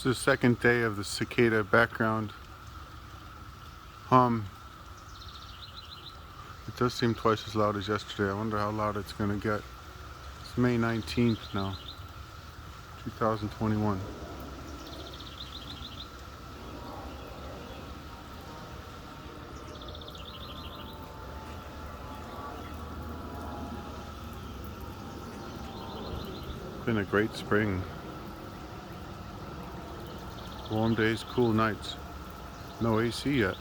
It's the second day of the cicada background hum. It does seem twice as loud as yesterday. I wonder how loud it's going to get. It's May 19th now, 2021. It's been a great spring. Warm days, cool nights. No AC yet.